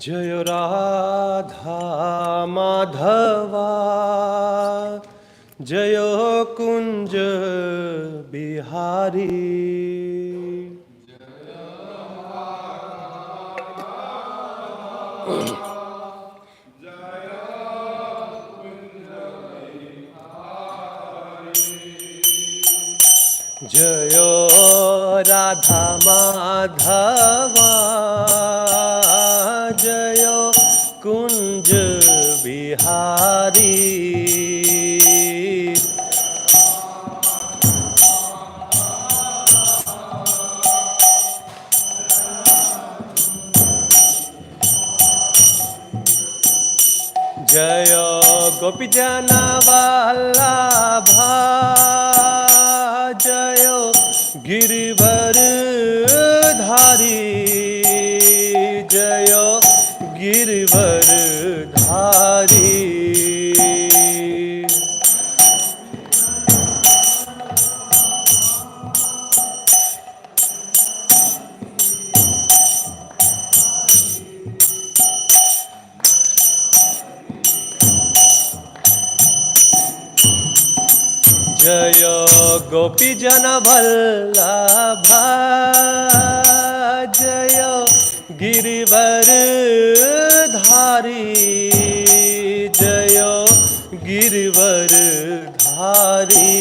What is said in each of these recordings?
जय राधा माधवा जय कुंज बिहारी। जय राधा माधवा जय कुंज बिहारी। जय गोपीजन वल्लभा जय गिरिवर धारी। जय गिरिवर धारी। जय गोपीजन वल्लभा जय गिरिवर धारी। जय गिरिवर धारी।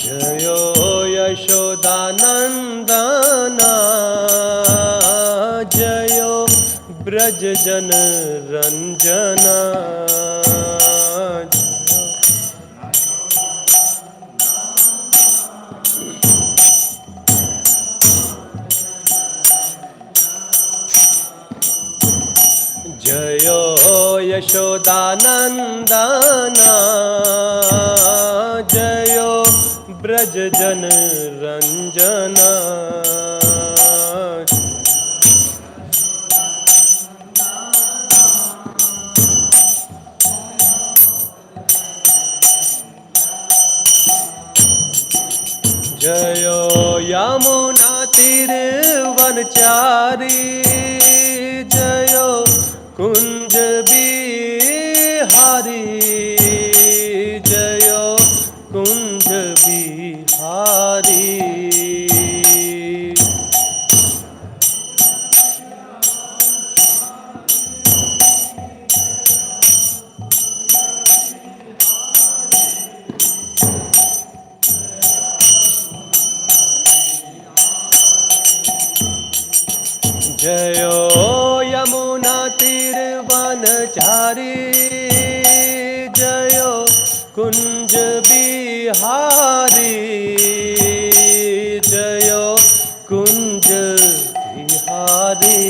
जय यशोदानंदना जय ब्रज जन रंजना। जय यशोदानंदना जय ब्रज जन रंजना। जय यमुना तीरवनचारी जय कुंज बिहारी। जय कुंज बिहारी। जय यमुना तीरवनचारी जय कुंज बिहारी। जय कुंज बिहारी।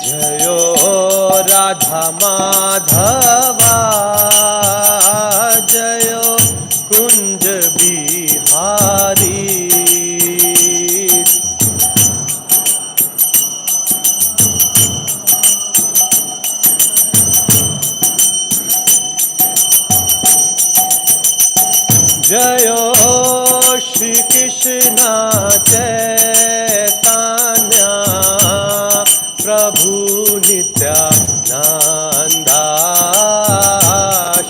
जय राधा माधवा जय कुंज बिहारी। जय श्री कृष्ण चैतन्य प्रभु नित्यानंदा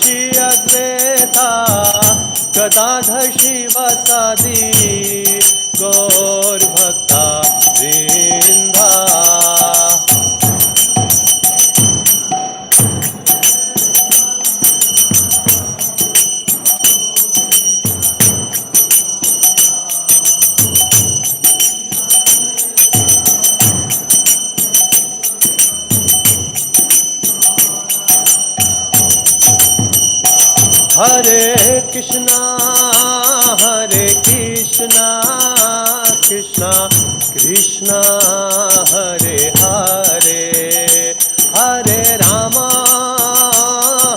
श्री अद्वैता गदाधर शिवासादि गौर भक्ता वृंदा। हरे Krishna Hare Krishna, Krishna Krishna Hare Hare, Hare Rama,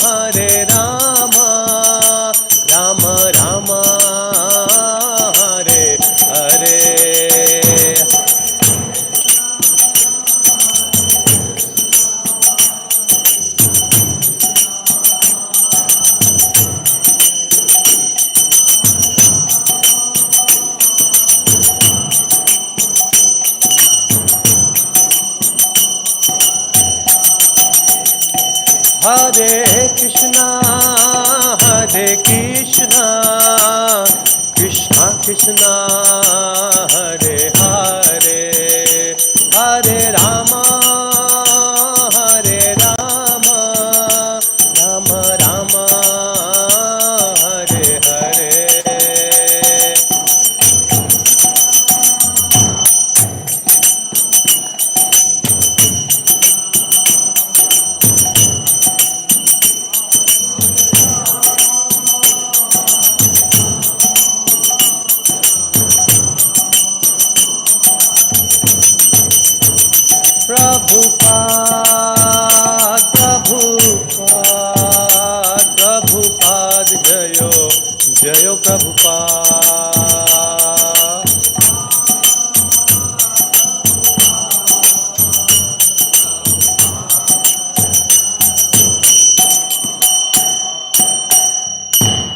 Hare Rama, Rama Rama, Hare Hare. Hare Krishna, Hare Krishna, Krishna Krishna, Hare Hare, Hare Rama, Hare Rama, Rama Rama, Hare Hare. Prabhupada, Prabhupada, Prabhupada, Jayo, Jayo Prabhupada.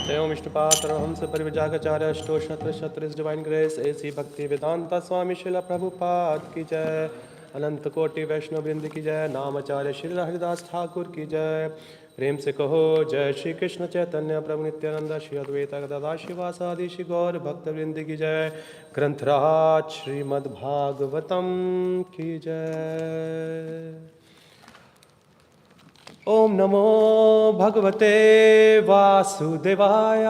Jai Om Ishtapad Paramahamsa Parivajagacharya Ashtoshatra Shatra His Divine Grace A.C. Bhakti Vedanta Swami Srila Prabhupada Ki Jai, अनंत कोटि वैष्णव वृंद की जय, नामाचार्य श्री हरिदास ठाकुर की जय। प्रेम से कहो जय श्री कृष्ण चैतन्य प्रभु नित्यानंद श्री अद्वैत गदाधर शिवासादि श्री गौर भक्त वृंद की जय। ग्रंथराज श्रीमद् भागवतम की जय। ओम नमो भगवते वासुदेवाय।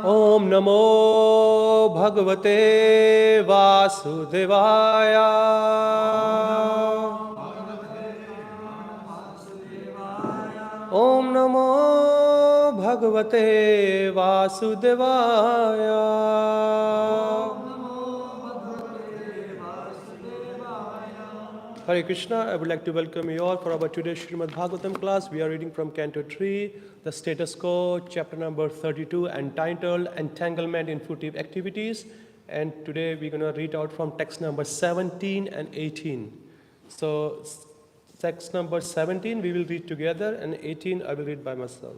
ओम नमो भगवते वासुदेवाय। ओम नमो भगवते वासुदेवाय। Hare Krishna, I would like to welcome you all for our today's Śrimad Bhāgavatam class. We are reading from Canto 3, the status quo, chapter number 32, entitled Entanglement in Fruitive Activities. And today we're going to read out from text number 17 and 18. So, text number 17 we will read together, and 18 I will read by myself.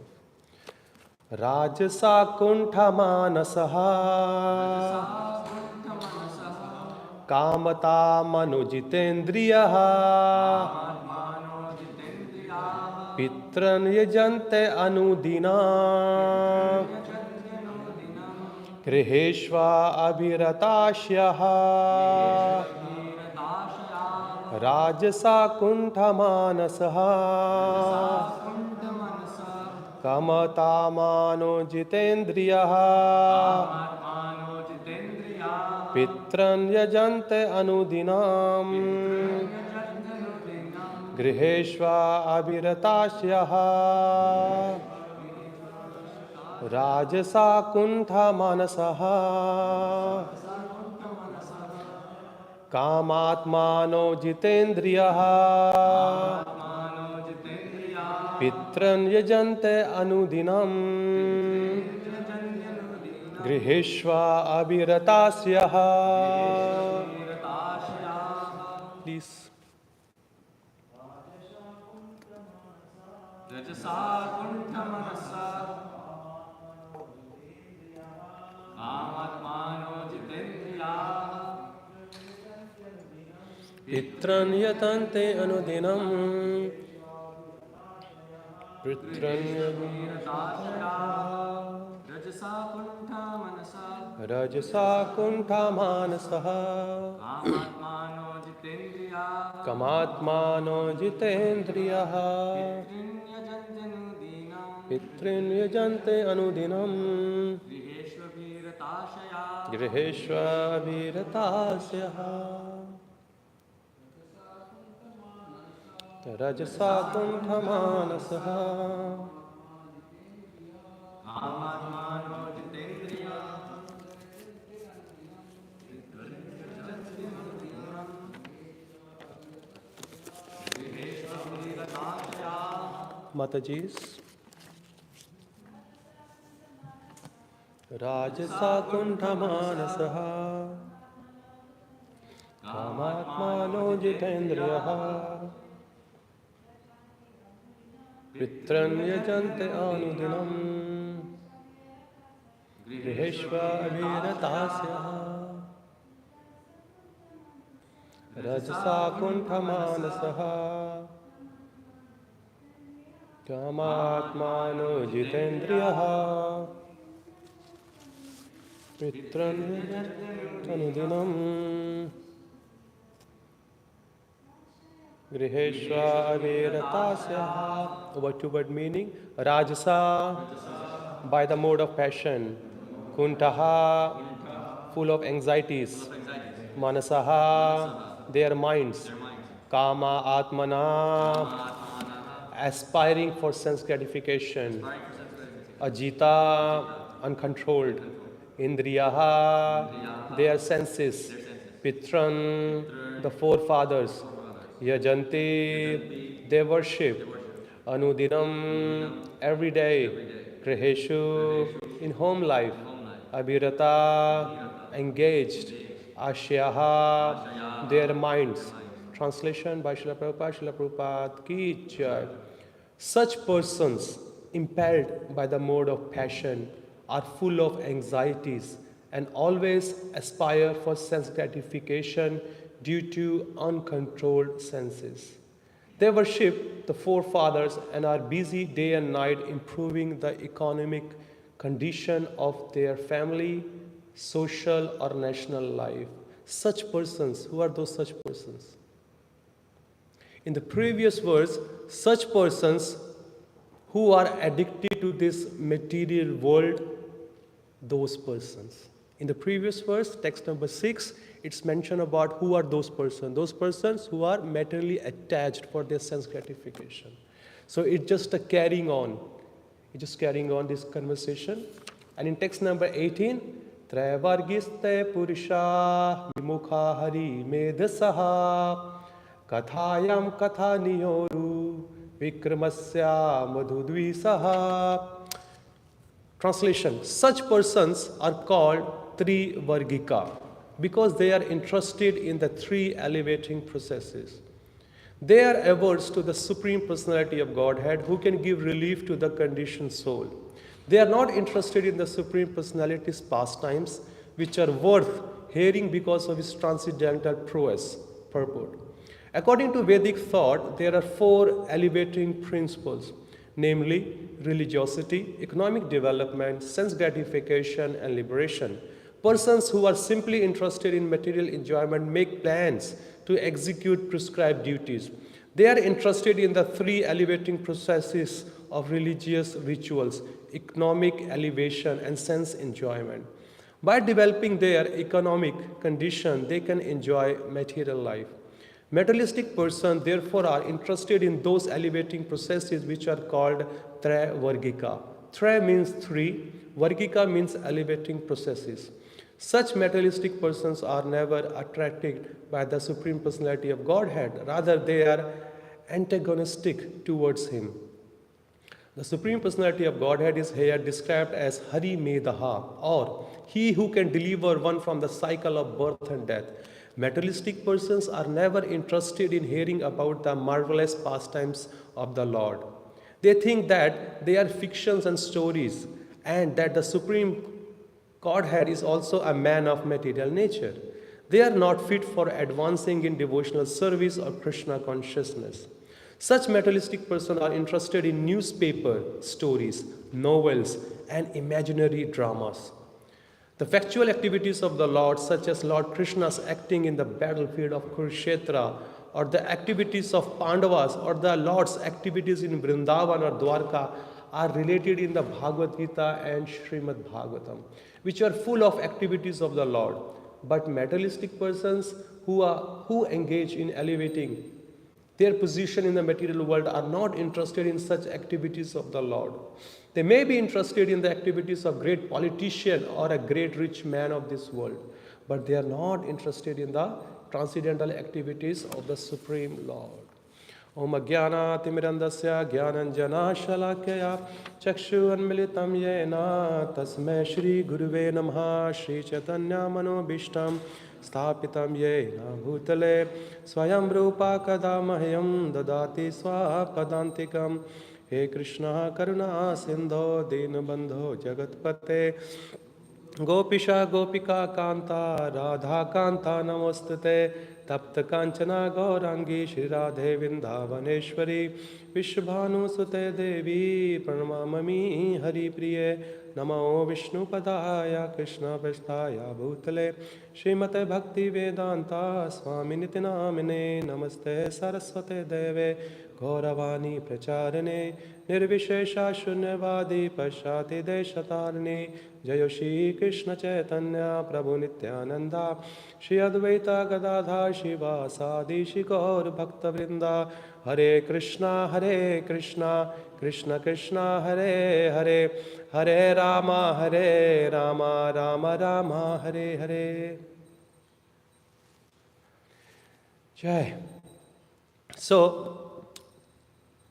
Rajasa kuntha manasaha Kamta मनोजितेन्द्रियः पितॄन् यजन्ते अनुदिनं गृहेष्वा अभिरतास्यः राजसा कुण्ठमानसः कामता मनोजितेन्द्रियः पितॄन् यजन्ते अनुदिनं गृहेष्वा अभिरतास्यः राजसा कुण्ठमानसः कामात्मानो जितेन्द्रियः पितॄन् यजन्ते अनुदिनं गृहेष्वा अभिरतास्यः। Please. रजसा कुण्ठमनसा कामात्मानो जितेन्द्रियाः पितॄन् यजन्ते अनुदिनं पितॄन् रजसा कुण्ठमनसा रजसा कुण्ठमानसः कामात्मानो जितेन्द्रियाः कामात्मानो जितेन्द्रियः पितॄन् यजन्ते अनुदिनं गृहेष्वभिरतास्यः। Rajasa kunthamanasaha. कामात्मानो जितेन्द्रियाः Mataji's. Rajasa kunthamanasaha. Kamatmano jitendriyaha. Pitran yajante anudinam. Griheshva aviratasya. Rajasa kunthamanasaha. Kamatmano jitendriyaha. Pitran anudinam. Griheshva aviratasya. Word meaning Rajasa, by the mode of passion. Kuntaha, full of anxieties. Manasaha, their minds. Kama atmana, aspiring for sense gratification. Ajita, uncontrolled. Indriyaha, their senses. Pitran, the forefathers. Yajanti, they worship. Anudinam, every day. Griheshu, in home life. Abhirata, engaged. Ashyaha, their minds. Translation by Srila Prabhupada ki jai. Such persons, impelled by the mode of passion, are full of anxieties and always aspire for sense gratification due to uncontrolled senses. They worship the forefathers and are busy day and night improving the economic condition of their family, social or national life. Such persons, who are those such persons? In the previous verse, such persons who are addicted to this material world, those persons. In the previous verse, text number 6, it's mentioned about who are those persons who are materially attached for their sense gratification. So it's just a carrying on this conversation. And in text number 18, Travargiste Purusha Vimukha Hari Medasaha Kathayam Kathaniyoru Vikramasya Madhudvisaha. Translation: such persons are called Trivargika because they are interested in the three elevating processes. They are averse to the Supreme Personality of Godhead who can give relief to the conditioned soul. They are not interested in the Supreme Personality's pastimes, which are worth hearing because of its transcendental prowess, purport. According to Vedic thought, there are four elevating principles, namely religiosity, economic development, sense gratification, and liberation. Persons who are simply interested in material enjoyment make plans to execute prescribed duties. They are interested in the three elevating processes of religious rituals, economic elevation, and sense enjoyment. By developing their economic condition, they can enjoy material life. Materialistic persons, therefore, are interested in those elevating processes which are called Travargika. Tra means three, Vargika means elevating processes. Such materialistic persons are never attracted by the Supreme Personality of Godhead. Rather, they are antagonistic towards Him. The Supreme Personality of Godhead is here described as Hari Medaha, or He who can deliver one from the cycle of birth and death. Materialistic persons are never interested in hearing about the marvelous pastimes of the Lord. They think that they are fictions and stories, and that the Supreme Godhead is also a man of material nature. They are not fit for advancing in devotional service or Krishna consciousness. Such materialistic persons are interested in newspaper stories, novels, and imaginary dramas. The factual activities of the Lord, such as Lord Krishna's acting in the battlefield of Kurukshetra, or the activities of Pandavas, or the Lord's activities in Vrindavan or Dwarka, are related in the Bhagavad Gita and Śrimad Bhāgavatam, which are full of activities of the Lord. But materialistic persons who engage in elevating their position in the material world are not interested in such activities of the Lord. They may be interested in the activities of great politician or a great rich man of this world, but they are not interested in the transcendental activities of the Supreme Lord. Om Ajnana-timirandasya Jnananjana-shalakaya Chakshu-anmilitam yena Tasmai Shri Guruve Namaha Shri Chaitanya Manobishtam Sthapitam yena Bhutale Swayam Rupa Kadamahyam Dadati Swapadantikam He Krishna Karuna Sindho Dinabandho Jagatpate Gopisha Gopika Kanta Radha Kanta Namostute Tapta Kanchana Gaurangi Shri Radhe Vrindavaneshwari Vishwabhanu Sute Devi Pranamami Hari Priye Namo Vishnu Padaya Krishna Prasthaya Bhutale Srimate Bhakti Vedanta Swami Nitinamine Namaste Saraswate Deve Gauravani Pracharane Nirvishesha Shunyavadi Pashati Deshatarne Jayo Shri Krishna Chaitanya Prabhu Nityananda Shri Advaita Gadadha Shiva Sadi Shri Gaur Bhakta Vrinda Hare Krishna Krishna Krishna Hare Hare Hare Rama Rama Rama Hare Hare. Jai. So,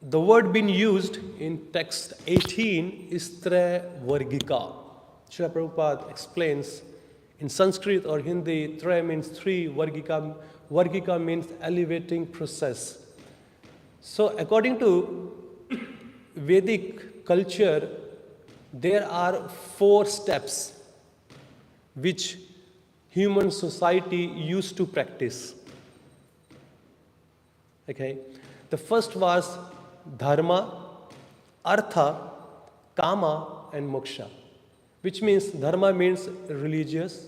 the word being used in text 18 is Tre-vargika. Srila Prabhupada explains in Sanskrit or Hindi, Tre means three, Vargika means elevating process. So according to Vedic culture, there are 4 steps which human society used to practice. Okay, the first was dharma, artha, kama and moksha, which means dharma means religious,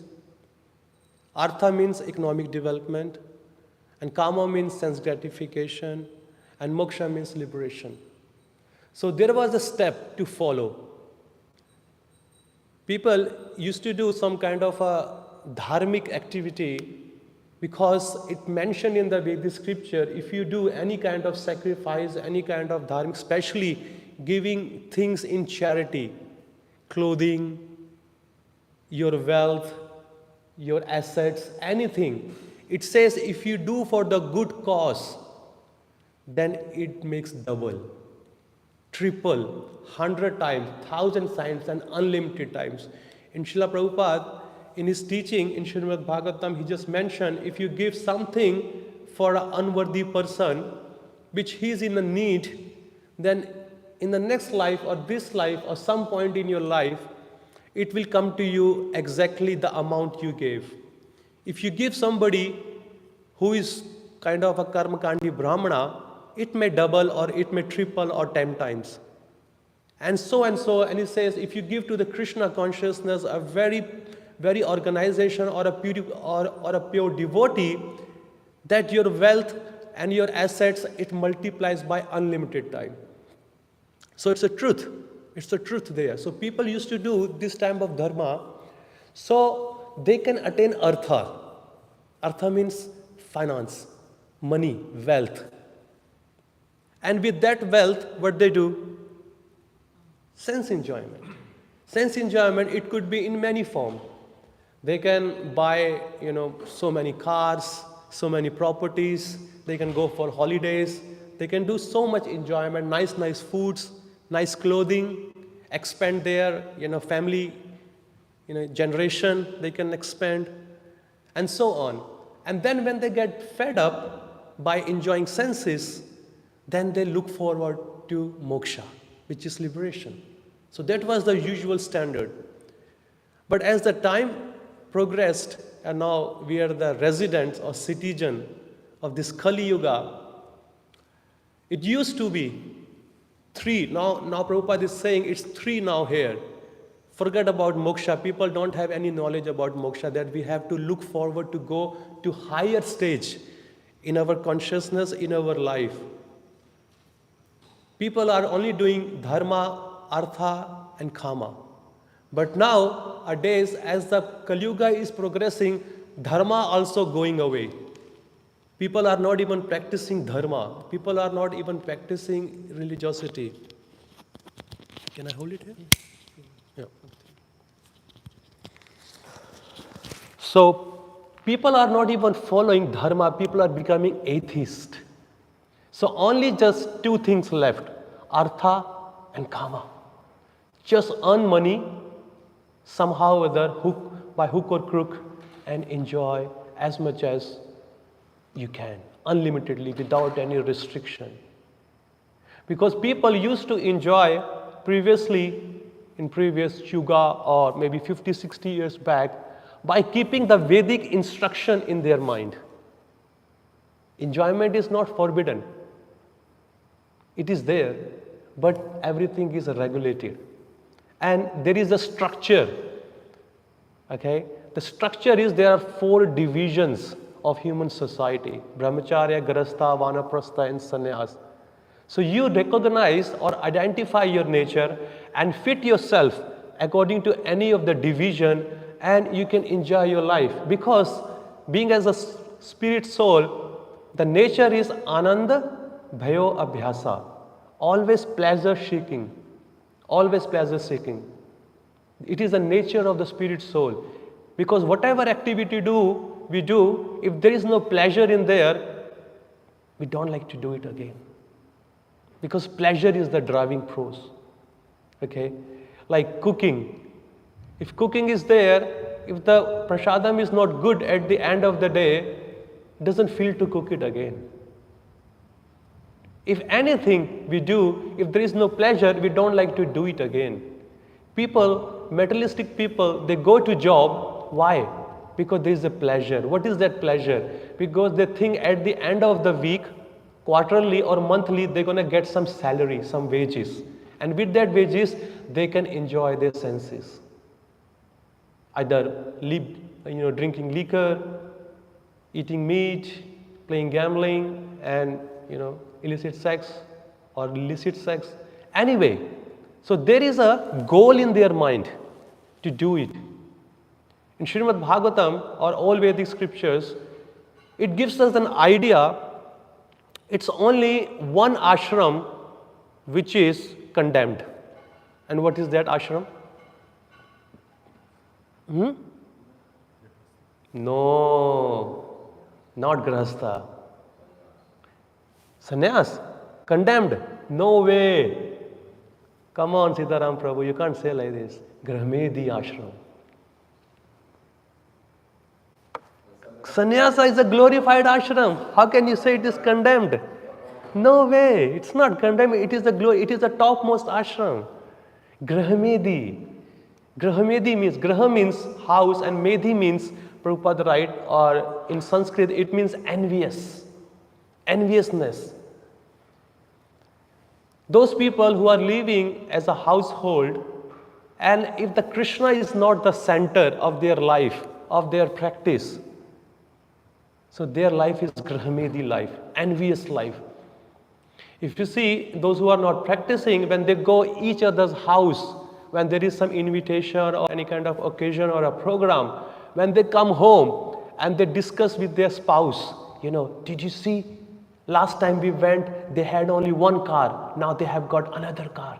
artha means economic development, and kama means sense gratification, and moksha means liberation. So there was a step to follow. People used to do some kind of a dharmic activity because it mentioned in the Vedic scripture, if you do any kind of sacrifice, any kind of dharma, especially giving things in charity, clothing, your wealth, your assets, anything, it says if you do for the good cause, then it makes double, triple, 100 times, 1,000 times, and unlimited times. In Srila Prabhupada, in his teaching in Śrimad Bhāgavatam, he just mentioned if you give something for an unworthy person, which he is in a need, then in the next life or this life or some point in your life, it will come to you exactly the amount you gave. If you give somebody who is kind of a karmakandi brahmana, it may double or it may triple or 10 times. And so, and he says, if you give to the Krishna consciousness a very organization or a pure devotee, that your wealth and your assets, it multiplies by unlimited time. So it's a truth. It's the truth there. So people used to do this type of dharma so they can attain artha. Artha means finance, money, wealth. And with that wealth, what they do? Sense enjoyment. Sense enjoyment, it could be in many forms. They can buy, so many cars, so many properties. They can go for holidays. They can do so much enjoyment, nice foods, nice clothing, expand their, family, generation. They can expand, and so on. And then when they get fed up by enjoying senses, then they look forward to moksha, which is liberation. So that was the usual standard. But as the time progressed, and now we are the residents or citizen of this Kali Yuga, it used to be 3. Now Prabhupada is saying it's 3 now here. Forget about moksha. People don't have any knowledge about moksha, that we have to look forward to go to higher stage in our consciousness, in our life. People are only doing dharma, artha, and kama. But nowadays, as the Kali Yuga is progressing, dharma also going away. People are not even practicing dharma. People are not even practicing religiosity. Can I hold it here? Yeah. So, people are not even following dharma. People are becoming atheist. So, only just two things left, artha and kama. Just earn money somehow or other, by hook or crook, and enjoy as much as you can, unlimitedly, without any restriction. Because people used to enjoy previously, in previous yuga or maybe 50, 60 years back, by keeping the Vedic instruction in their mind. Enjoyment is not forbidden. It is there, but everything is regulated. And there is a structure. Okay? The structure is there are 4 divisions of human society: brahmacharya, grahastha, vanaprastha, and sannyas. So you recognize or identify your nature and fit yourself according to any of the division, and you can enjoy your life. Because being as a spirit soul, the nature is ananda bhayo abhyasa, always pleasure seeking, always pleasure seeking. It is the nature of the spirit soul. Because whatever activity we do, if there is no pleasure in there, we don't like to do it again. Because pleasure is the driving force. Okay? Like cooking. If cooking is there, if the prasadam is not good at the end of the day, it doesn't feel to cook it again. If anything we do, if there is no pleasure, we don't like to do it again. People, materialistic people, they go to job. Why? Because there is a pleasure. What is that pleasure? Because they think at the end of the week, quarterly or monthly, they're going to get some salary, some wages. And with that wages, they can enjoy their senses. Either drinking liquor, eating meat, playing gambling, and illicit sex or illicit sex. Anyway, so there is a goal in their mind to do it. In Śrimad Bhāgavatam or all Vedic scriptures, it gives us an idea. It's only one ashram which is condemned. And what is that ashram? No, not grahastha. Sannyas, condemned. No way. Come on, Sitaram Prabhu, you can't say like this. Grahmedi ashram. Sannyasa is a glorified ashram. How can you say it is condemned? No way. It's not condemned. It is the topmost ashram. Grahmedi. Grahmedi means, Graha means house and Medhi means, Prabhupada write, or in Sanskrit it means envious. Enviousness. Those people who are living as a household, and if the Krishna is not the center of their life, of their practice, so their life is Grahmedi life, envious life. If you see those who are not practicing, when they go each other's house, when there is some invitation or any kind of occasion or a program, when they come home and they discuss with their spouse, did you see? Last time we went, they had only one car. Now they have got another car.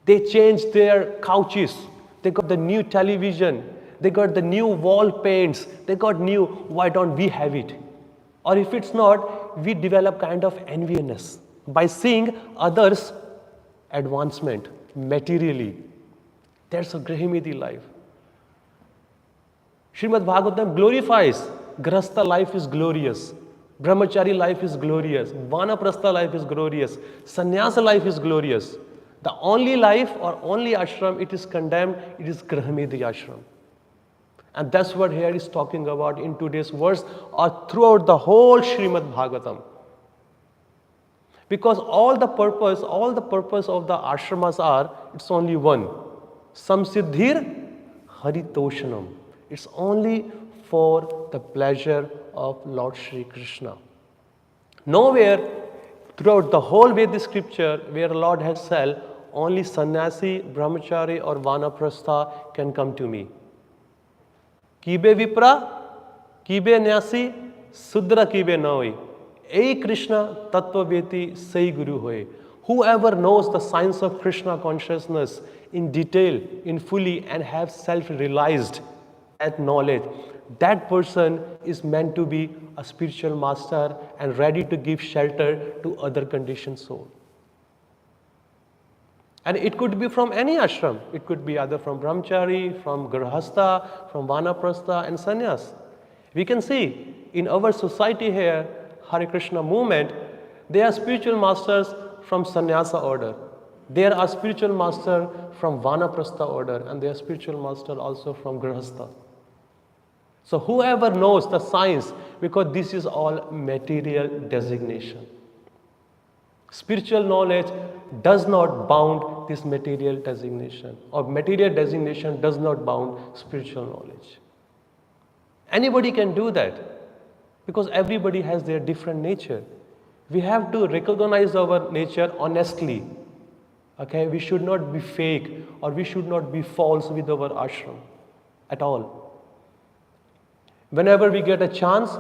They changed their couches. They got the new television. They got the new wall paints. They got new, why don't we have it? Or if it's not, we develop kind of enviness by seeing others' advancement materially. That's a Grahmedi life. Śrimad Bhāgavatam glorifies. Grahastha life is glorious. Brahmachari life is glorious. Vanaprastha life is glorious. Sannyasa life is glorious. The only life or only ashram it is condemned, it is Grahmedi ashram. And that's what here is talking about in today's verse or throughout the whole Śrimad Bhāgavatam. Because all the purpose of the ashramas are, it's only one. Samsiddhir haritoshanam. It's only for the pleasure of Lord Shri Krishna. Nowhere throughout the whole Vedic scripture where Lord has said, only sannyasi, brahmachari or vanaprastha can come to me. Kibe vipra, kibe nyasi, Sudra kibe noi. A Krishna tattva veti sai guru hoy. Whoever knows the science of Krishna consciousness in detail, in fully, and have self-realized that knowledge, that person is meant to be a spiritual master and ready to give shelter to other conditioned soul. And it could be from any ashram. It could be either from brahmachari, from grahastha, from vanaprastha and sannyas. We can see in our society here, Hare Krishna movement, there are spiritual masters from sannyasa order. There are spiritual masters from vanaprastha order, and there are spiritual masters also from grahastha. So whoever knows the science, because this is all material designation. Spiritual knowledge does not bound this material designation, or material designation does not bound spiritual knowledge. Anybody can do that, because everybody has their different nature. We have to recognize our nature honestly. Okay, we should not be fake or we should not be false with our ashram at all. Whenever we get a chance,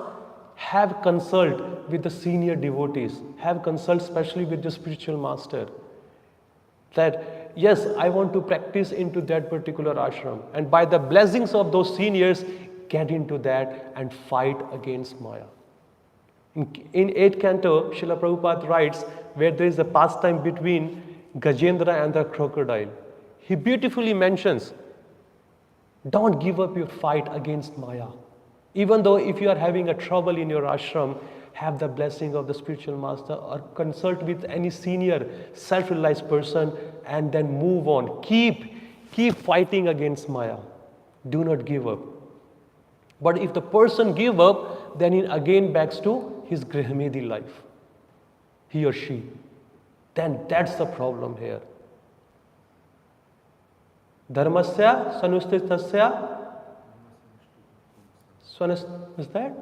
have consult with the senior devotees. Have consult especially with the spiritual master. That yes, I want to practice into that particular ashram. And by the blessings of those seniors, get into that and fight against Maya. In 8th canto, Srila Prabhupada writes where there is a pastime between Gajendra and the crocodile. He beautifully mentions, don't give up your fight against Maya. Even though if you are having a trouble in your ashram, have the blessing of the spiritual master or consult with any senior self-realized person and then move on. Keep fighting against Maya. Do not give up. But if the person give up, then he again backs to his Grihmedi life, he or she. Then that's the problem here. Dharmasya sanusthitasya is that?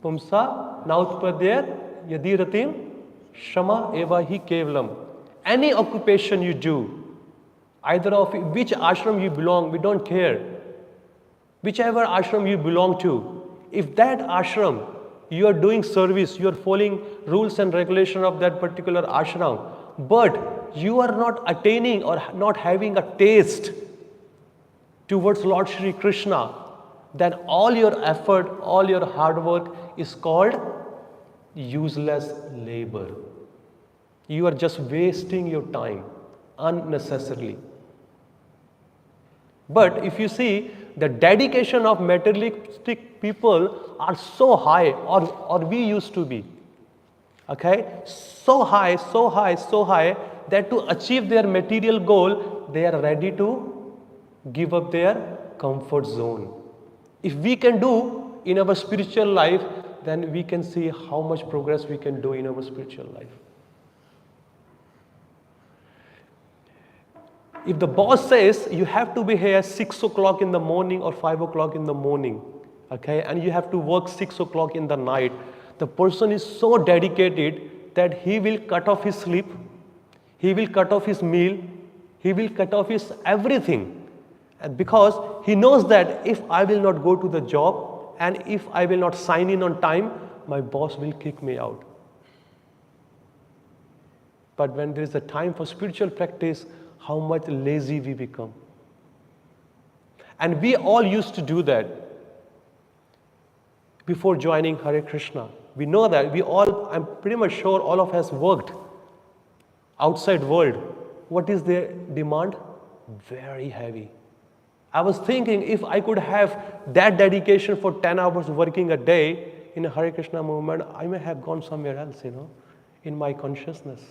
Pumsa nautpadyat yadiratim shama eva hi kevalam. Any occupation you do, either of which ashram you belong, we don't care. Whichever ashram you belong to, if that ashram, you are doing service, you are following rules and regulation of that particular ashram, but you are not attaining or not having a taste towards Lord Shri Krishna, then all your effort, all your hard work is called useless labor. You are just wasting your time unnecessarily. But if you see, the dedication of materialistic people are so high, or we used to be, okay, so high, that to achieve their material goal, they are ready to give up their comfort zone. If we can do in our spiritual life, then we can see how much progress we can do in our spiritual life. If the boss says you have to be here 6 o'clock in the morning or 5 o'clock in the morning, okay, and you have to work 6 o'clock in the night, the person is so dedicated that he will cut off his sleep, he will cut off his meal, he will cut off his everything. And because he knows that if I will not go to the job and if I will not sign in on time, my boss will kick me out. But when there is a time for spiritual practice, how much lazy we become. And we all used to do that before joining Hare Krishna. We know that we all, I'm pretty much sure all of us worked outside world. What is their demand? Very heavy. I was thinking if I could have that dedication for 10 hours working a day in a Hare Krishna movement, I may have gone somewhere else, in my consciousness.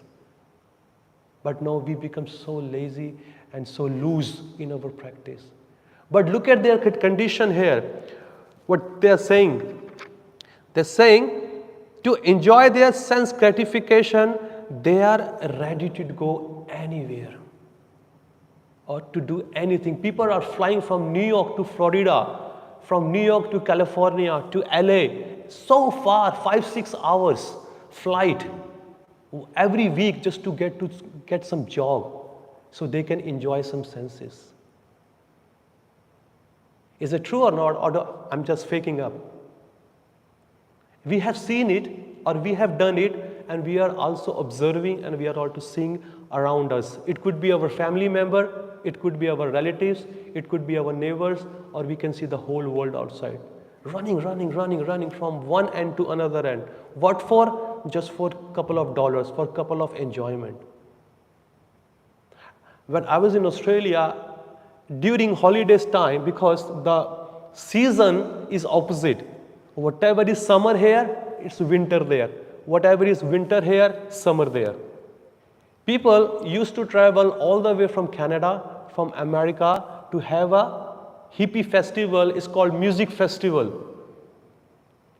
But no, we become so lazy and so loose in our practice. But look at their condition here. What they are saying. They're saying to enjoy their sense gratification, they are ready to go anywhere or to do anything. People are flying from New York to Florida, from New York to California to LA, so far, 5-6 hours flight every week just to get some job so they can enjoy some senses. Is it true or not? Or I'm just faking up? We have seen it or we have done it, and we are also observing and we are also seeing around us. It could be our family member, it could be our relatives, it could be our neighbors, or we can see the whole world outside. Running from one end to another end. What for? Just for a couple of dollars, for a couple of enjoyment. When I was in Australia, during holidays time, because the season is opposite. Whatever is summer here, it's winter there. Whatever is winter here, summer there. People used to travel all the way from Canada, from America, to have a hippie festival. It's called music festival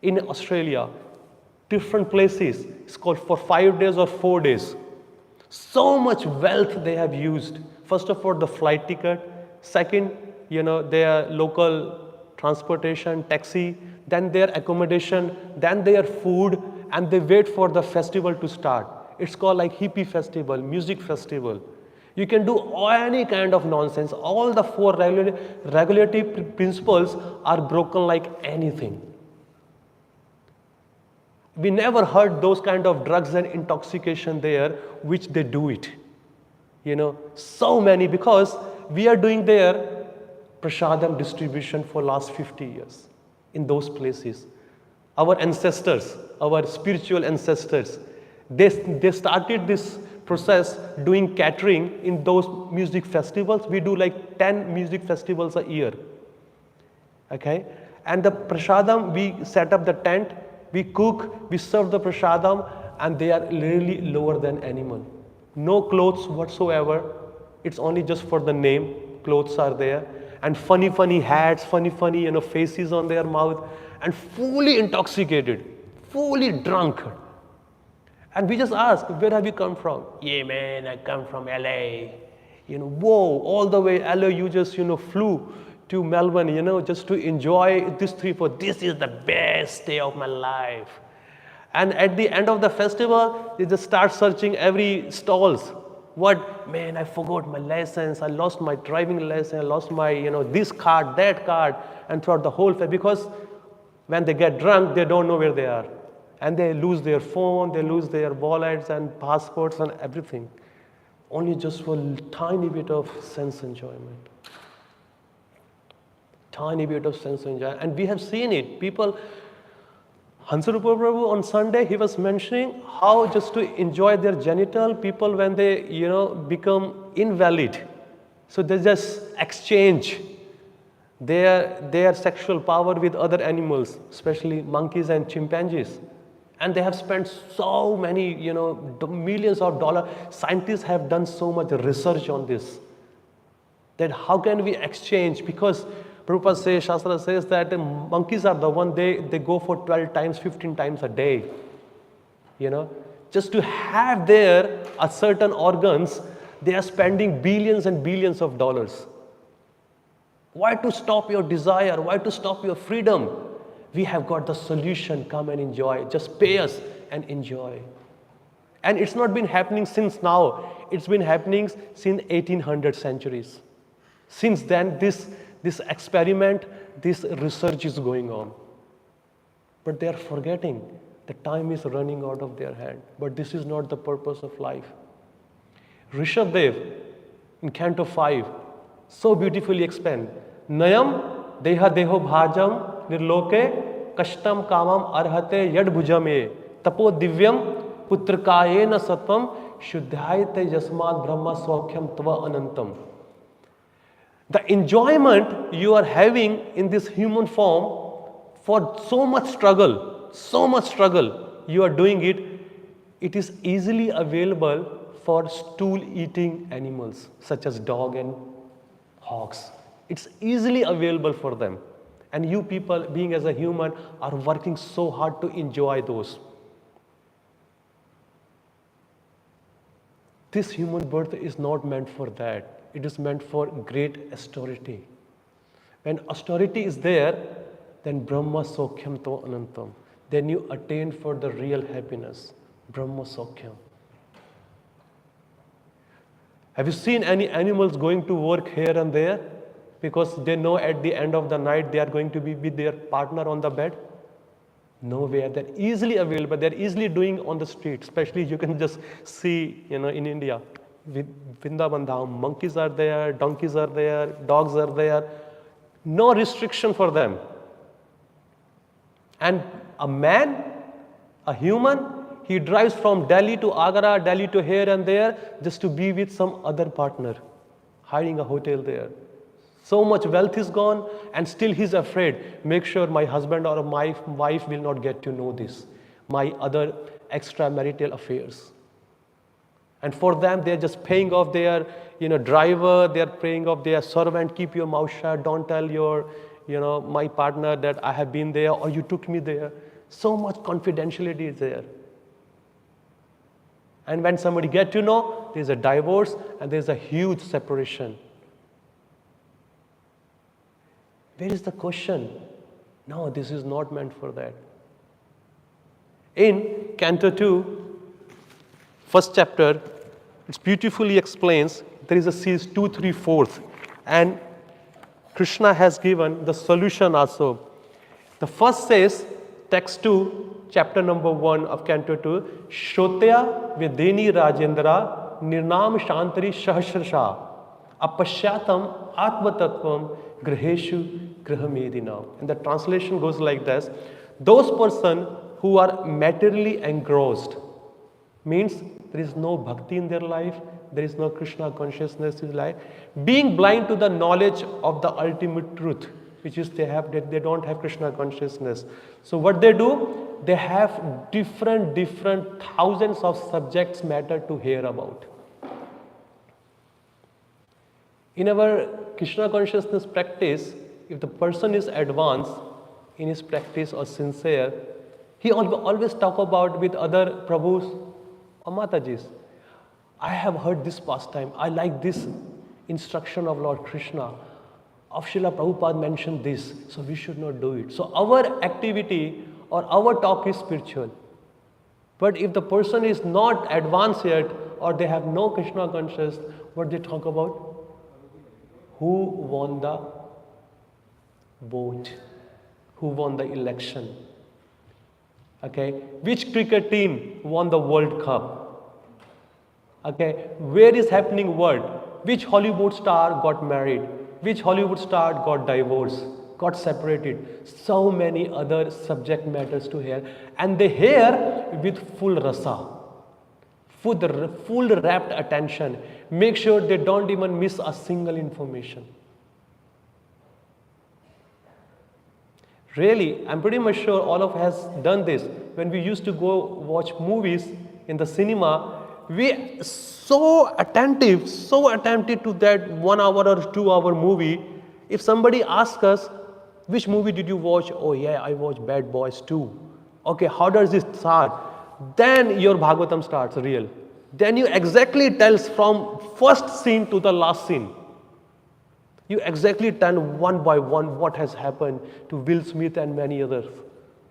in Australia. Different places. It's called for 5 days or 4 days. So much wealth they have used. First of all, the flight ticket. Second, their local transportation, taxi, then their accommodation, then their food, and they wait for the festival to start. It's called like hippie festival, music festival. You can do any kind of nonsense. All the 4 regulative principles are broken like anything. We never heard those kind of drugs and intoxication there, which they do it. So many, because we are doing their prasadam distribution for last 50 years in those places. Our ancestors, our spiritual ancestors, they started this process doing catering in those music festivals. We do like 10 music festivals a year. Okay? And the prasadam, we set up the tent, we cook, we serve the prasadam, and they are really lower than animal. No clothes whatsoever. It's only just for the name. Clothes are there. And funny hats, funny faces on their mouth, and fully intoxicated, fully drunk. And we just ask, where have you come from? Yeah, man, I come from LA. Whoa, all the way LA, you just, flew to Melbourne, just to enjoy this trip. This is the best day of my life. And at the end of the festival, they just start searching every stalls. What? Man, I forgot my license. I lost my driving license. I lost my, this card, that card, and throughout the whole because when they get drunk, they don't know where they are. And they lose their phone, they lose their wallets and passports and everything. Only just for a tiny bit of sense enjoyment. Tiny bit of sense enjoyment. And we have seen it. People, Hansarupa Prabhu on Sunday, he was mentioning how just to enjoy their genital, people when they, become invalid. So they just exchange their sexual power with other animals, especially monkeys and chimpanzees. And they have spent so many, millions of dollars. Scientists have done so much research on this. That how can we exchange? Because Prabhupada says, Shastra says that the monkeys are the one, they go for 12 times, 15 times a day. Just to have their certain organs, they are spending billions and billions of dollars. Why to stop your desire? Why to stop your freedom? We have got the solution. Come and enjoy. Just pay us and enjoy. And it's not been happening since now. It's been happening since 1800 centuries. Since then, this experiment, this research is going on. But they are forgetting the time is running out of their hand. But this is not the purpose of life. Rishabdev in Canto 5 so beautifully explained. Nayam deha deho bhajam nirloke kashtam kamam arhate yad bhujame tapo divyam putrkayena satvam shuddhayate jasmad brahma swakhyam tva anantam. The enjoyment you are having in this human form for so much struggle, you are doing it, it is easily available for stool-eating animals such as dog and hogs. It's easily available for them. And you people, being as a human, are working so hard to enjoy those. This human birth is not meant for that. It is meant for great austerity. When austerity is there, then Brahma Sokhyam to Anantam. Then you attain for the real happiness. Brahma Sokhyam. Have you seen any animals going to work here and there? Because they know at the end of the night they are going to be with their partner on the bed? Nowhere. They're easily available. They're easily doing on the street. Especially you can just see, in India, Vrindavan Dham, monkeys are there, donkeys are there, dogs are there. No restriction for them. And a man, a human, he drives from Delhi to Agra, Delhi to here and there, just to be with some other partner, hiring a hotel there. So much wealth is gone, and still he's afraid. Make sure my husband or my wife will not get to know this, my other extramarital affairs. And for them, they're just paying off their, driver. They're paying off their servant. Keep your mouth shut. Don't tell your, my partner that I have been there or you took me there. So much confidentiality is there. And when somebody get to know, there's a divorce and there's a huge separation. Where is the question? No, this is not meant for that. In Canto 2, first chapter, it beautifully explains, there is a series 2, 3, 4. And Krishna has given the solution also. The first says, text 2, chapter number 1 of Canto 2, Shrotya Vedeni Rajendra Nirnam Shantari Sahasrasha Apashyatam Atmatattvam Graheshu Grahamedina. And the translation goes like this: those persons who are materially engrossed, means there is no bhakti in their life, there is no Krishna consciousness in life, being blind to the knowledge of the ultimate truth, which is they don't have Krishna consciousness. So what they do, they have different thousands of subjects matter to hear about. In our Krishna consciousness practice, if the person is advanced in his practice or sincere, he always talk about with other Prabhus or Matajis. I have heard this pastime. I like this instruction of Lord Krishna. Of Srila Prabhupada mentioned this, so we should not do it. So our activity or our talk is spiritual. But if the person is not advanced yet or they have no Krishna consciousness, what they talk about? Who won the vote? Who won the election? Okay, which cricket team won the World Cup? Okay, where is happening world? Which Hollywood star got married? Which Hollywood star got divorced, got separated? So many other subject matters to hear, and they hear with full rasa, full rapt attention. Make sure they don't even miss a single information. Really, I'm pretty much sure all of us has done this. When we used to go watch movies in the cinema, we so attentive to that 1 hour or 2 hour movie. If somebody asks us, which movie did you watch? Oh yeah, I watched Bad Boys 2. Okay, how does it start? Then your Bhāgavatam starts real. Then you exactly tells from first scene to the last scene. You exactly tell one by one what has happened to Will Smith and many others,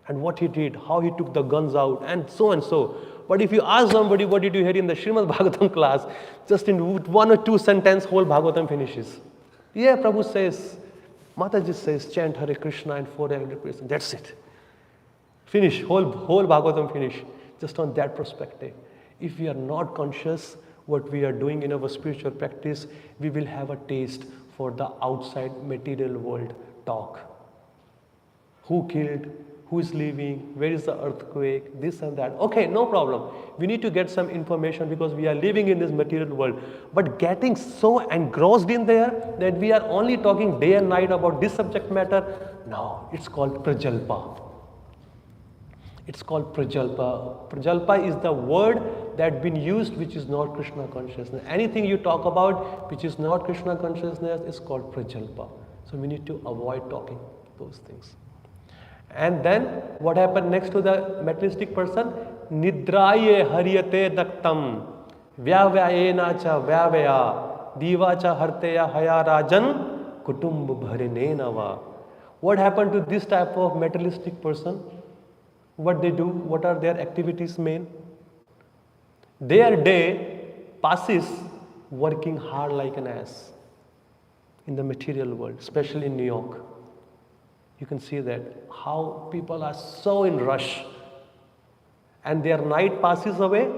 and what he did, how he took the guns out, and so and so. But if you ask somebody, what did you hear in the Śrimad Bhāgavatam class, just in 1 or 2 sentences, whole Bhāgavatam finishes. Yeah, Prabhu says, Mataji says, chant Hare Krishna and 400%. That's it. Finish, whole Bhāgavatam finish, just on that perspective. If we are not conscious what we are doing in our spiritual practice, we will have a taste for the outside material world talk. Who killed? Who is leaving? Where is the earthquake? This and that. Okay, no problem. We need to get some information because we are living in this material world. But getting so engrossed in there that we are only talking day and night about this subject matter, no, it's called prajalpa. It's called prajalpa. Prajalpa is the word that been used which is not Krishna consciousness. Anything you talk about which is not Krishna consciousness is called prajalpa. So we need to avoid talking those things. And then what happened next to the materialistic person? Nidraye haryate daktam vyavayena cha vyavaya diva cha harteya haya rajan kutumb bharine nava. What happened to this type of materialistic person? What they do? What are their activities main? Their day passes working hard like an ass in the material world, especially in New York. You can see that how people are so in rush and their night passes away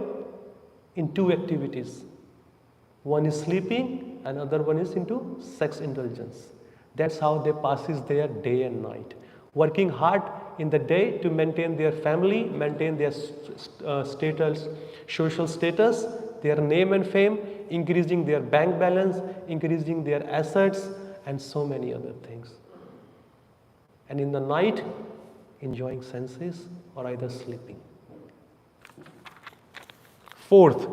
in two activities. One is sleeping, another one is into sex indulgence. That's how they passes their day and night. Working hard in the day to maintain their family, maintain their status, social status, their name and fame, increasing their bank balance, increasing their assets, and so many other things. And in the night, enjoying senses or either sleeping. Fourth,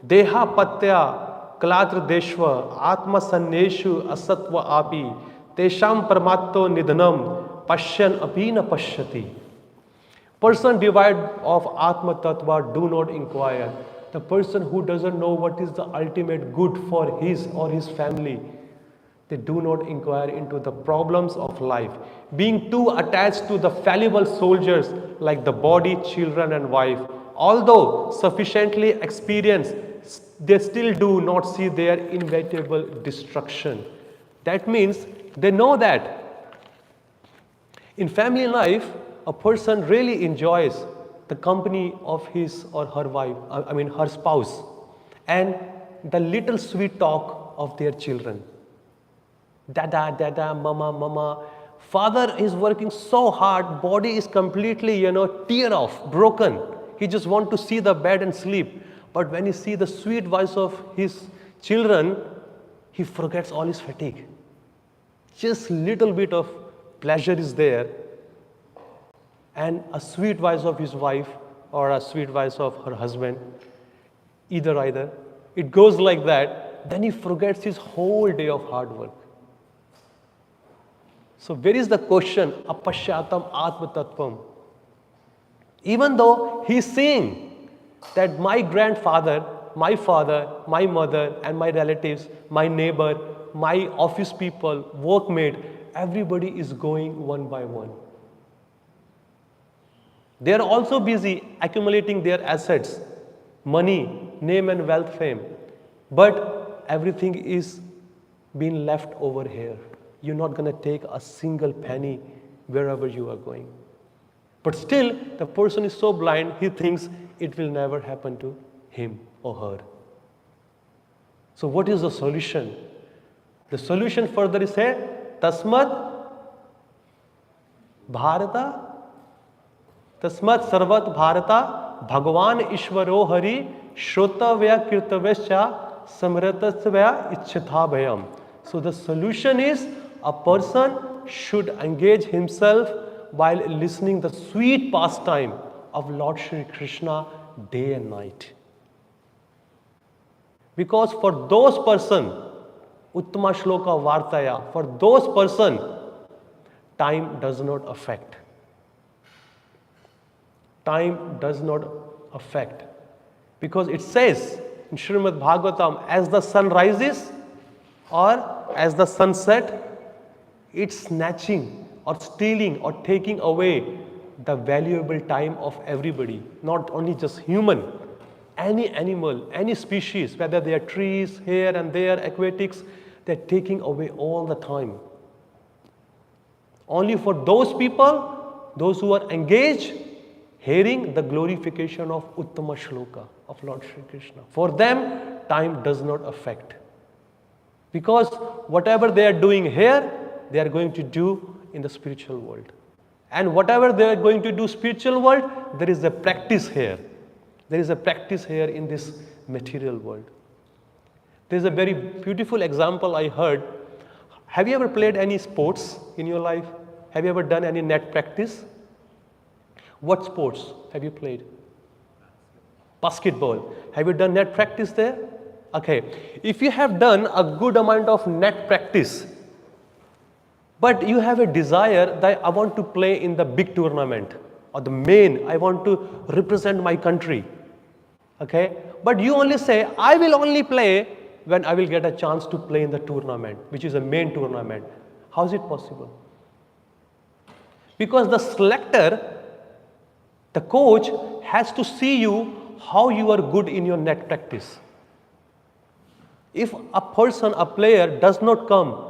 Deha Patya Kalatra Deshva Atma Sanneshu Asatva Api Tesham Paramatto Nidhanam Pashyan Apina Pashyati. Person devoid of Atma Tattva do not inquire. The person who doesn't know what is the ultimate good for his or his family, they do not inquire into the problems of life. Being too attached to the fallible soldiers like the body, children and wife, although sufficiently experienced, they still do not see their inevitable destruction. That means they know that in family life, a person really enjoys the company of his or her wife, her spouse, and the little sweet talk of their children. Dada, dada, mama, mama. Father is working so hard, body is completely, tear off, broken. He just wants to see the bed and sleep. But when he sees the sweet voice of his children, he forgets all his fatigue. Just little bit of pleasure is there. And a sweet voice of his wife or a sweet voice of her husband, either. It goes like that. Then he forgets his whole day of hard work. So where is the question? Apashyatam Atma Tattvam. Even though he's seeing that my grandfather, my father, my mother and my relatives, my neighbor, my office people, workmate, everybody is going one by one. They are also busy accumulating their assets, money, name and wealth, fame. But everything is being left over here. You're not going to take a single penny wherever you are going. But still, the person is so blind, he thinks it will never happen to him or her. So what is the solution? The solution further is here, Tasmat Sarvat Bharata Bhagavan Ishvaro Hari Shrotavya Kirtavescha Samratasvya Ichchathabhayam. So the solution is a person should engage himself while listening the sweet pastime of Lord Shri Krishna day and night. Because for those person, Uttama Shloka Vartaya, for those person, time does not affect. Time does not affect. Because it says in Śrimad Bhāgavatam, as the sun rises or as the sun sets, it's snatching or stealing or taking away the valuable time of everybody, not only just human, any animal, any species, whether they are trees, here and there, aquatics, they're taking away all the time. Only for those people, those who are engaged, hearing the glorification of Uttama Shloka of Lord Shri Krishna. For them, time does not affect. Because whatever they are doing here, they are going to do in the spiritual world. And whatever they are going to do spiritual world, there is a practice here. There is a practice here in this material world. There is a very beautiful example I heard. Have you ever played any sports in your life? Have you ever done any net practice? What sports have you played? Basketball. Have you done net practice there? Okay. If you have done a good amount of net practice, but you have a desire that I want to play in the big tournament or the main, I want to represent my country. Okay? But you only say, I will only play when I will get a chance to play in the tournament, which is a main tournament. How is it possible? Because the selector, the coach, has to see you how you are good in your net practice. If a person, a player does not come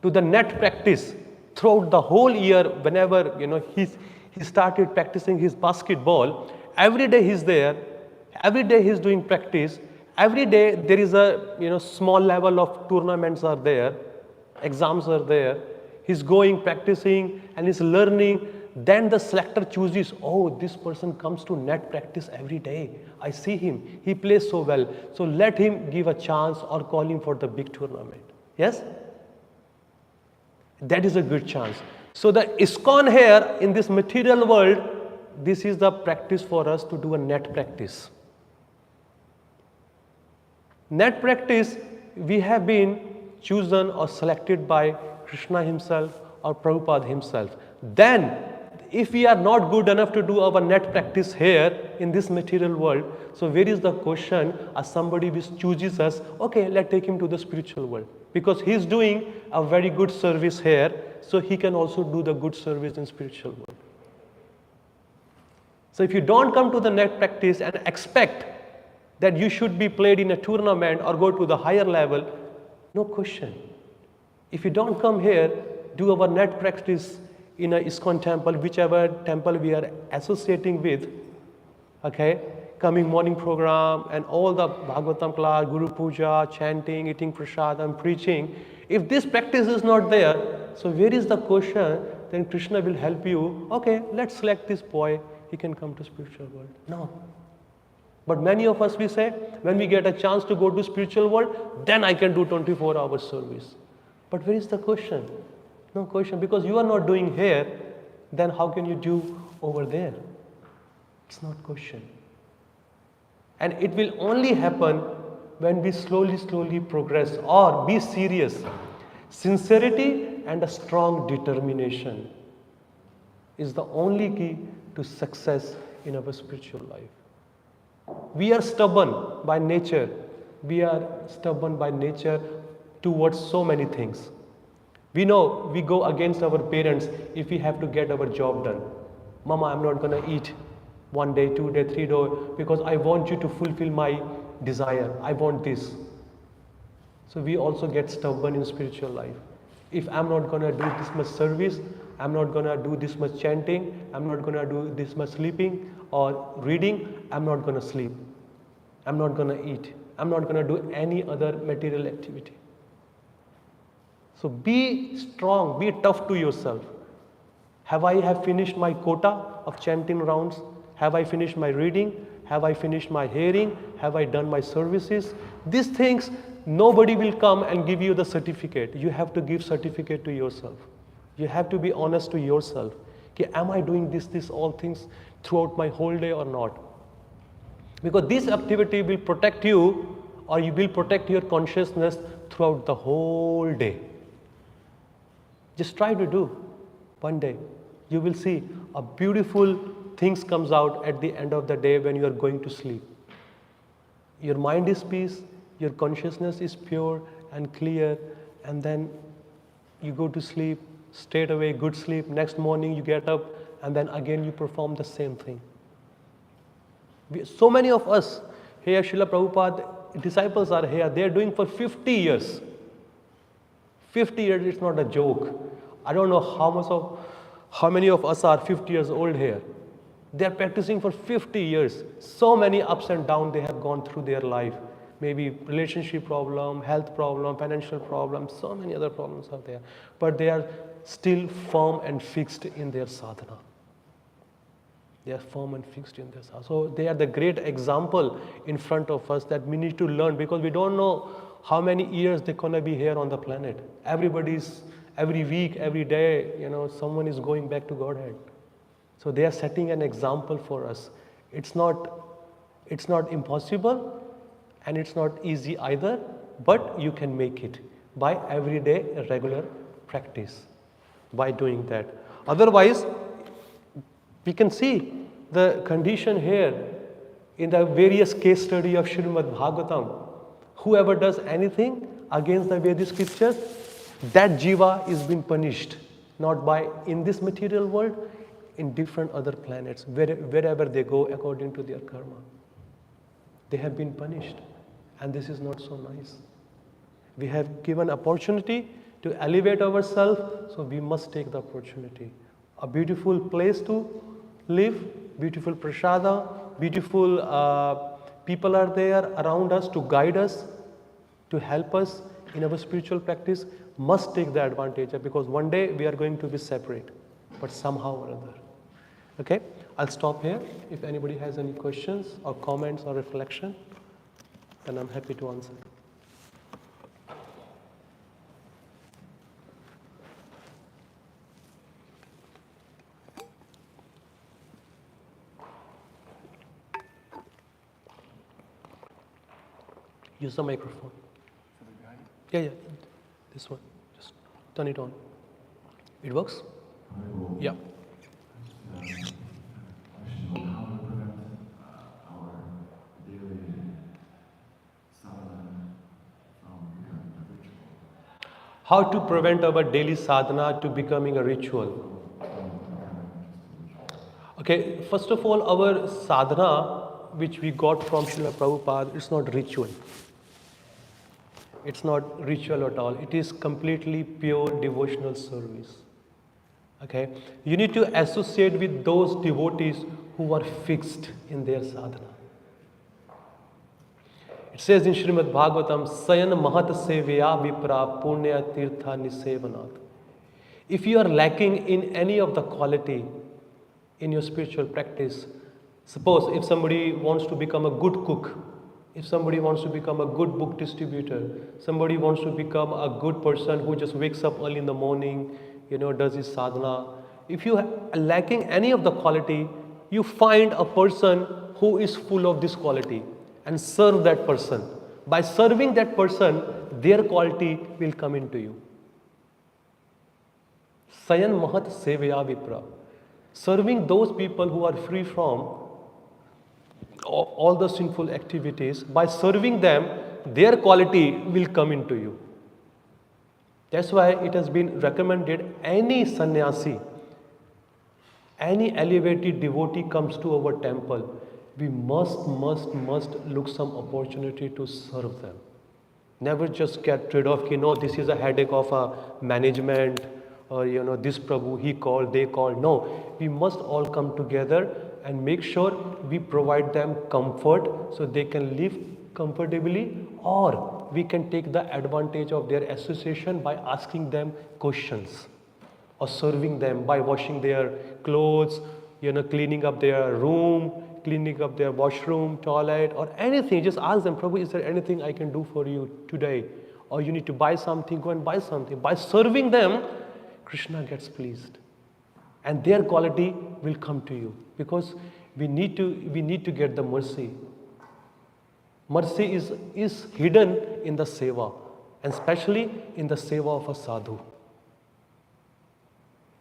to the net practice throughout the whole year, whenever he started practicing his basketball, every day he's there, every day he's doing practice, every day there is a small level of tournaments are there, exams are there. He's going, practicing, and he's learning. Then the selector chooses, oh, this person comes to net practice every day. I see him. He plays so well. So let him give a chance or call him for the big tournament. Yes? That is a good chance. So the ISKCON here in this material world, this is the practice for us to do a net practice. Net practice, we have been chosen or selected by Krishna himself or Prabhupada himself. Then, if we are not good enough to do our net practice here in this material world, so where is the question as somebody which chooses us, okay, let's take him to the spiritual world. Because he is doing a very good service here, so he can also do the good service in spiritual world. So if you don't come to the net practice and expect that you should be played in a tournament or go to the higher level, no question. If you don't come here, do our net practice in a ISKCON temple, whichever temple we are associating with, okay, coming morning program and all the Bhāgavatam class, Guru Puja, chanting, eating prasadam, preaching, if this practice is not there, so where is the question? Then Krishna will help you, okay, let's select this boy, he can come to spiritual world. No. But many of us, we say, when we get a chance to go to spiritual world, then I can do 24-hour service. But where is the question? No question, because you are not doing here, then how can you do over there? It's not question. And it will only happen when we slowly progress or be serious. Sincerity and a strong determination is the only key to success in our spiritual life. We are stubborn by nature. We are stubborn by nature towards so many things. We know we go against our parents if we have to get our job done. Mama, I'm not going to eat 1 day, 2 day, 3 days because I want you to fulfill my desire. I want this. So we also get stubborn in spiritual life. If I'm not going to do this much service, I'm not going to do this much chanting, I'm not going to do this much sleeping or reading, I'm not going to sleep. I'm not going to eat. I'm not going to do any other material activity. So be strong, be tough to yourself. Have I finished my quota of chanting rounds? Have I finished my reading? Have I finished my hearing? Have I done my services? These things, nobody will come and give you the certificate. You have to give certificate to yourself. You have to be honest to yourself. Okay, am I doing this all things throughout my whole day or not? Because this activity will protect you, or you will protect your consciousness throughout the whole day. Just try to do. One day, you will see a beautiful things comes out at the end of the day when you are going to sleep. Your mind is peace, your consciousness is pure and clear, and then you go to sleep, straight away, good sleep. Next morning you get up, and then again you perform the same thing. So many of us here, Srila Prabhupada, disciples are here, they are doing for 50 years. 50 years, it's not a joke. I don't know how many of us are 50 years old here. They are practicing for 50 years. So many ups and downs they have gone through their life. Maybe relationship problem, health problem, financial problem, so many other problems are there. But they are still firm and fixed in their sadhana. They are firm and fixed in their sadhana. So they are the great example in front of us that we need to learn, because we don't know how many years they're going to be here on the planet. Everybody's, every week, every day, someone is going back to Godhead. So they are setting an example for us. It's not impossible and it's not easy either, but you can make it by everyday regular practice, by doing that. Otherwise, we can see the condition here in the various case study of Śrimad Bhāgavatam. Whoever does anything against the Vedic scriptures, that jiva is being punished, not by in this material world, in different other planets, wherever they go according to their karma. They have been punished, and this is not so nice. We have given opportunity to elevate ourselves, so we must take the opportunity. A beautiful place to live, beautiful prasada, beautiful people are there around us to guide us, to help us in our spiritual practice. Must take the advantage, because one day we are going to be separate, but somehow or other. Okay, I'll stop here. If anybody has any questions or comments or reflection, then I'm happy to answer. Use the microphone. Yeah, this one. Just turn it on. It works? Yeah. How to prevent our daily sadhana to becoming a ritual? Okay, first of all, our sadhana, which we got from Srila Prabhupada, it's not ritual. It's not ritual at all. It is completely pure devotional service. Okay, you need to associate with those devotees who are fixed in their sadhana. It says in Śrimad Bhāgavatam, Sayan Mahat Sevya Vipra Punya Tirtha Nisevanat. If you are lacking in any of the quality in your spiritual practice, suppose if somebody wants to become a good cook, if somebody wants to become a good book distributor, somebody wants to become a good person who just wakes up early in the morning, does his sadhana. If you are lacking any of the quality, you find a person who is full of this quality and serve that person. By serving that person, their quality will come into you. Sayan Mahat Sevya Vipra. Serving those people who are free from all the sinful activities, by serving them, their quality will come into you. That's why it has been recommended any sannyasi, any elevated devotee comes to our temple, we must look some opportunity to serve them. Never just get rid of, this is a headache of a management, or this Prabhu, he called, they called. No, we must all come together and make sure we provide them comfort so they can live comfortably, or we can take the advantage of their association by asking them questions or serving them by washing their clothes, cleaning up their room, cleaning up their washroom, toilet, or anything. Just ask them, Prabhu, is there anything I can do for you today? Or you need to buy something, go and buy something. By serving them, Krishna gets pleased. And their quality will come to you, because we need to get the mercy. Mercy is hidden in the seva, and especially in the seva of a sadhu.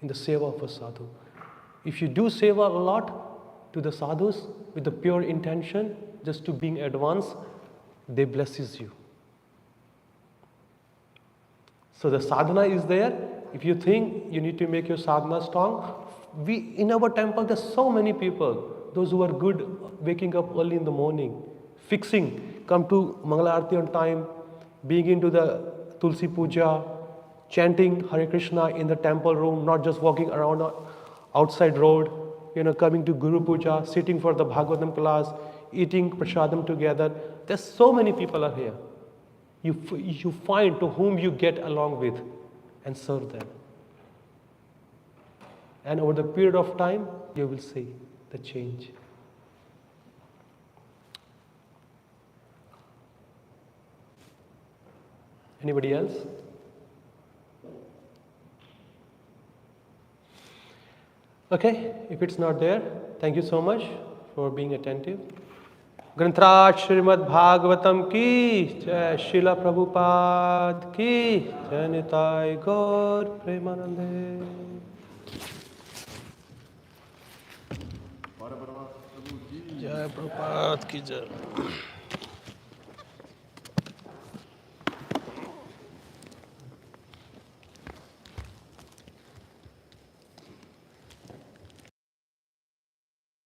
In the seva of a sadhu. If you do seva a lot to the sadhus with the pure intention, just to being advanced, they blesses you. So the sadhana is there. If you think you need to make your sadhana strong, in our temple there's so many people, those who are good, waking up early in the morning, fixing, come to Mangala Aarti on time, being into the Tulsi Puja, chanting Hare Krishna in the temple room, not just walking around outside road, coming to Guru Puja, sitting for the Bhagavatam class, eating prasadam together. There's so many people are here. You find to whom you get along with and serve them. And over the period of time, you will see the change. Anybody else? Okay, if it's not there, thank you so much for being attentive. ग्रंथराज Shrimad Bhagavatam की जय, श्रीला प्रभुपाद की जय, निताय गौर प्रेमानंदे। जय प्रभुपाद की जय।